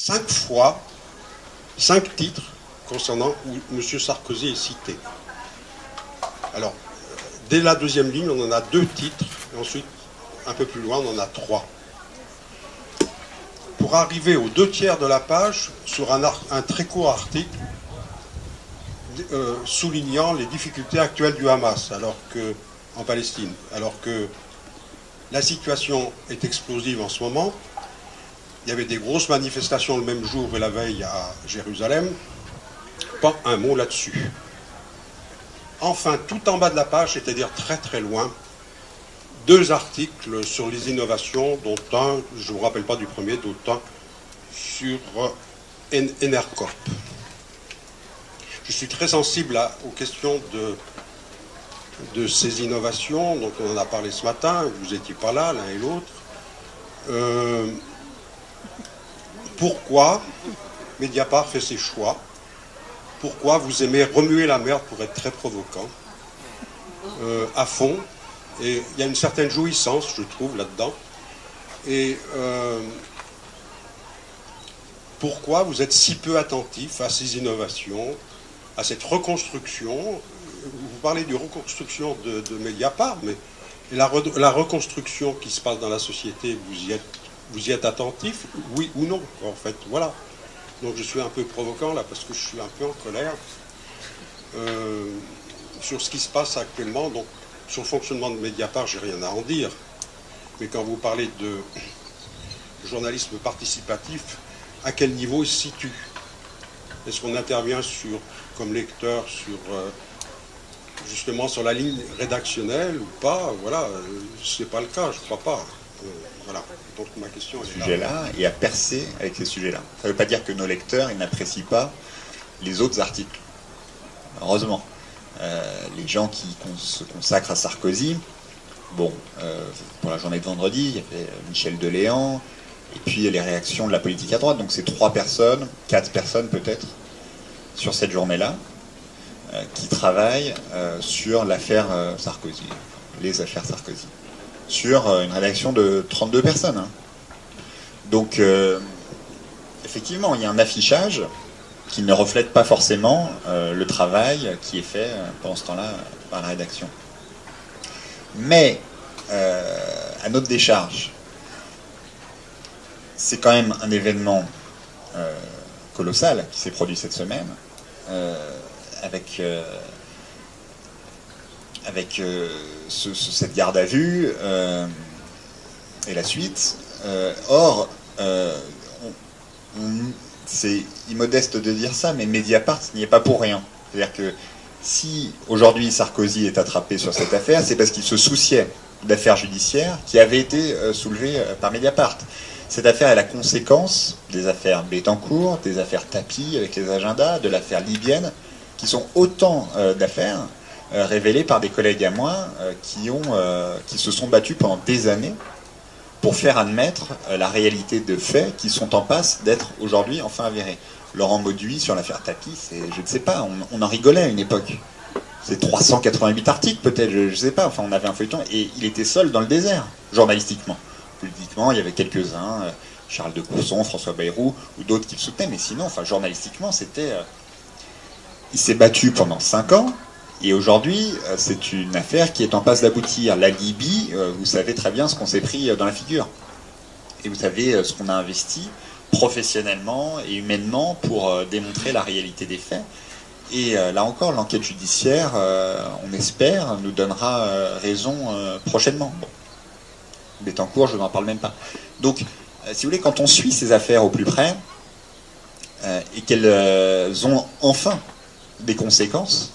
5 fois, 5 titres concernant où M. Sarkozy est cité. Alors, dès la deuxième ligne, on en a 2 titres, et ensuite, un peu plus loin, on en a 3. Pour arriver aux 2 tiers de la page, sur un très court article, soulignant les difficultés actuelles du Hamas en Palestine, alors que la situation est explosive en ce moment. Il y avait des grosses manifestations le même jour et la veille à Jérusalem. Pas un mot là-dessus. Enfin, tout en bas de la page, c'est-à-dire très très loin, 2 articles sur les innovations, dont un, je ne me rappelle pas du premier, d'autant un sur Enercorp. Je suis très sensible aux questions de ces innovations, donc on en a parlé ce matin, vous n'étiez pas là, l'un et l'autre. Pourquoi Mediapart fait ses choix? Pourquoi vous aimez remuer la merde, pour être très provocant, à fond? Et il y a une certaine jouissance, je trouve, là-dedans. Et pourquoi vous êtes si peu attentif à ces innovations, à cette reconstruction? Vous parlez de reconstruction de Mediapart, mais la reconstruction qui se passe dans la société, vous y êtes attentif, oui ou non, en fait, voilà. Donc je suis un peu provocant là, parce que je suis un peu en colère sur ce qui se passe actuellement. Donc sur le fonctionnement de Mediapart, j'ai rien à en dire. Mais quand vous parlez de journalisme participatif, à quel niveau il se situe? Est-ce qu'on intervient comme lecteur justement sur la ligne rédactionnelle ou pas? Voilà, c'est pas le cas, je crois pas. Voilà, donc ma question est là. Sujet-là et à percer avec ces sujets-là. Ça ne veut pas dire que nos lecteurs ils n'apprécient pas les autres articles. Heureusement. Les gens qui se consacrent à Sarkozy, bon, pour la journée de vendredi, il y avait Michel Deléan, et puis les réactions de la politique à droite. Donc c'est 3 personnes, 4 personnes peut-être, sur cette journée-là, qui travaillent sur l'affaire Sarkozy, les affaires Sarkozy, sur une rédaction de 32 personnes. Hein. Donc, effectivement, il y a un affichage qui ne reflète pas forcément le travail qui est fait pendant ce temps-là par la rédaction. Mais, à notre décharge, c'est quand même un événement colossal qui s'est produit cette semaine, avec cette garde à vue et la suite. Or, c'est immodeste de dire ça, mais Mediapart n'y est pas pour rien. C'est-à-dire que si aujourd'hui Sarkozy est attrapé sur cette affaire, c'est parce qu'il se souciait d'affaires judiciaires qui avaient été soulevées par Mediapart. Cette affaire est la conséquence des affaires Bettencourt, des affaires Tapie avec les agendas, de l'affaire libyenne, qui sont autant d'affaires révélées par des collègues à moi qui se sont battus pendant des années pour faire admettre la réalité de faits qui sont en passe d'être aujourd'hui enfin avérés. Laurent Mauduit sur l'affaire Tapie, je ne sais pas, on en rigolait à une époque. C'est 388 articles peut-être, je ne sais pas, enfin on avait un feuilleton, et il était seul dans le désert, journalistiquement. Politiquement, il y avait quelques-uns, Charles de Courson, François Bayrou, ou d'autres qui le soutenaient, mais sinon, enfin journalistiquement, c'était... il s'est battu pendant 5 ans, et aujourd'hui, c'est une affaire qui est en passe d'aboutir. La Libye, vous savez très bien ce qu'on s'est pris dans la figure. Et vous savez ce qu'on a investi professionnellement et humainement pour démontrer la réalité des faits. Et là encore, l'enquête judiciaire, on espère, nous donnera raison prochainement. Bon. Bettencourt, je n'en parle même pas. Donc, si vous voulez, quand on suit ces affaires au plus près, et qu'elles ont enfin des conséquences,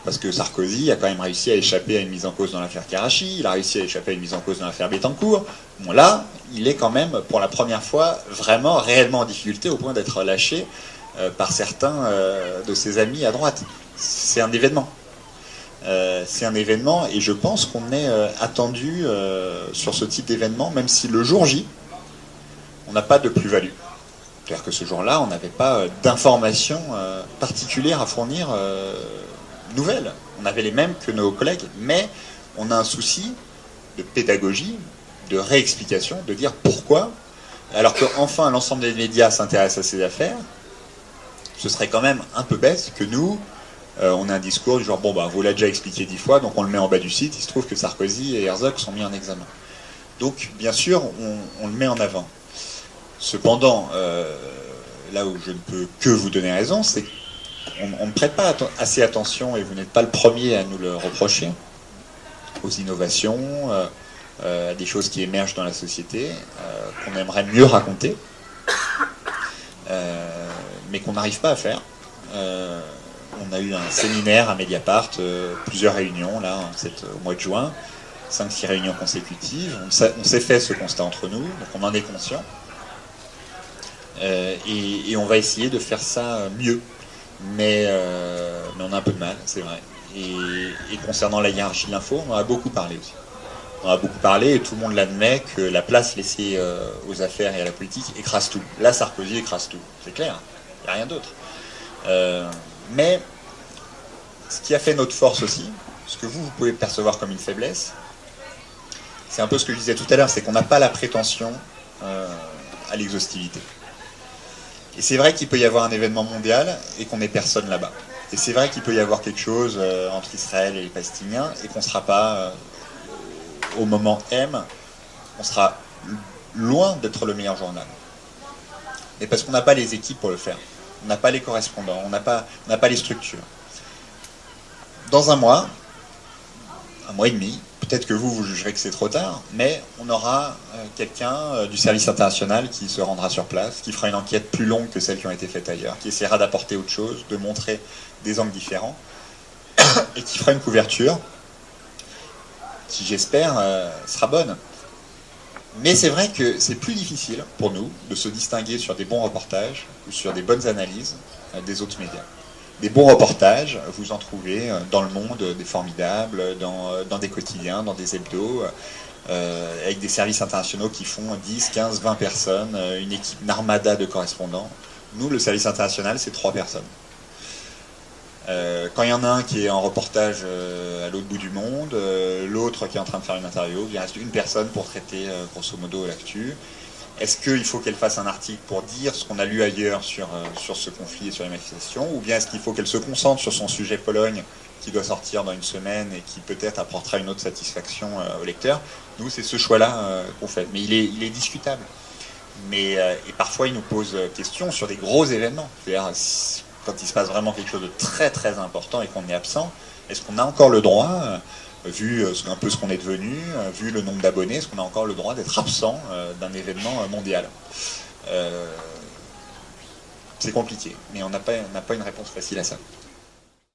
parce que Sarkozy a quand même réussi à échapper à une mise en cause dans l'affaire Karachi, il a réussi à échapper à une mise en cause dans l'affaire Bettencourt. Bon là, il est quand même, pour la première fois, vraiment, réellement en difficulté au point d'être lâché par certains de ses amis à droite. C'est un événement. C'est un événement, et je pense qu'on est attendu sur ce type d'événement, même si le jour J, on n'a pas de plus-value. C'est-à-dire que ce jour-là, on n'avait pas d'informations particulières à fournir nouvelles. On avait les mêmes que nos collègues, mais on a un souci de pédagogie, de réexplication, de dire pourquoi alors qu'enfin l'ensemble des médias s'intéressent à ces affaires, ce serait quand même un peu bête que nous, on a un discours du genre, bon, bah, vous l'avez déjà expliqué 10 fois, donc on le met en bas du site, il se trouve que Sarkozy et Herzog sont mis en examen. Donc, bien sûr, on le met en avant. Cependant, là où je ne peux que vous donner raison, c'est qu'on ne prête pas assez attention, et vous n'êtes pas le premier à nous le reprocher, aux innovations, à des choses qui émergent dans la société, qu'on aimerait mieux raconter, mais qu'on n'arrive pas à faire. On a eu un séminaire à Mediapart, plusieurs réunions là, au mois de juin, 5-6 réunions consécutives. On s'est fait ce constat entre nous, donc on en est conscient. Et on va essayer de faire ça mieux. Mais on a un peu de mal, c'est vrai. Et concernant la hiérarchie de l'info, on en a beaucoup parlé aussi. On en a beaucoup parlé et tout le monde l'admet que la place laissée aux affaires et à la politique écrase tout. Là, Sarkozy écrase tout, c'est clair, il n'y a rien d'autre. Mais ce qui a fait notre force aussi, ce que vous pouvez percevoir comme une faiblesse, c'est un peu ce que je disais tout à l'heure, c'est qu'on n'a pas la prétention à l'exhaustivité. Et c'est vrai qu'il peut y avoir un événement mondial et qu'on n'ait personne là-bas. Et c'est vrai qu'il peut y avoir quelque chose entre Israël et les Palestiniens et qu'on ne sera pas, au moment M, on sera loin d'être le meilleur journal. Mais parce qu'on n'a pas les équipes pour le faire. On n'a pas les correspondants, on n'a pas les structures. Dans un mois et demi, peut-être que vous jugerez que c'est trop tard, mais on aura quelqu'un du service international qui se rendra sur place, qui fera une enquête plus longue que celles qui ont été faites ailleurs, qui essaiera d'apporter autre chose, de montrer des angles différents, et qui fera une couverture qui, j'espère, sera bonne. Mais c'est vrai que c'est plus difficile pour nous de se distinguer sur des bons reportages ou sur des bonnes analyses des autres médias. Des bons reportages, vous en trouvez dans le monde, des formidables, dans des quotidiens, dans des hebdos, avec des services internationaux qui font 10, 15, 20 personnes, une équipe, une armada de correspondants. Nous, le service international, c'est 3 personnes. Quand il y en a un qui est en reportage à l'autre bout du monde, l'autre qui est en train de faire une interview, il reste une personne pour traiter grosso modo l'actu. Est-ce qu'il faut qu'elle fasse un article pour dire ce qu'on a lu ailleurs sur ce conflit et sur les manifestations, ou bien est-ce qu'il faut qu'elle se concentre sur son sujet Pologne qui doit sortir dans une semaine et qui peut-être apportera une autre satisfaction au lecteur? Nous, c'est ce choix-là qu'on fait. Mais il est discutable. Et parfois, il nous pose question sur des gros événements. C'est-à-dire, quand il se passe vraiment quelque chose de très très important et qu'on est absent, est-ce qu'on a encore le droit, vu un peu ce qu'on est devenu, vu le nombre d'abonnés, est-ce qu'on a encore le droit d'être absent d'un événement mondial? C'est compliqué, mais on n'a pas une réponse facile à ça.